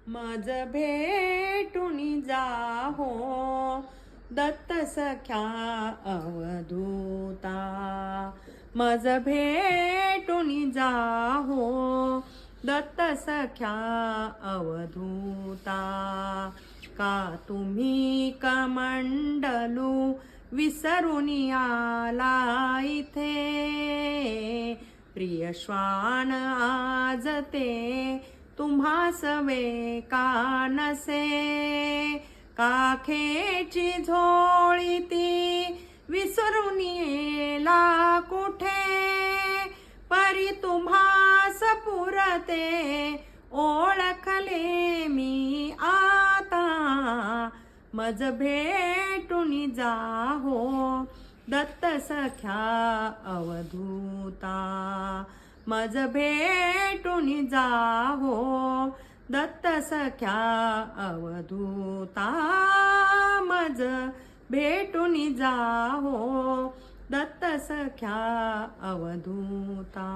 मज भेटून जाहो दत्त सख्या अवधूता. मज भेटून जाहो दत्त सख्या अवधूता. का तुम्ही कमंडलू विसरून आला इथे, प्रिय श्वान आज ते तुम्हास वेका नसे. काखेची झोळी ती विसरून येला कुठे, परी तुम्हास पुरते ओळखले मी आता. मज भेटून जाहो दत्त सख्या अवधूता. मज भेटून जाहो दत्त सख्या अवधूता. मज भेटून जाहो दत्त सख्या अवधूता.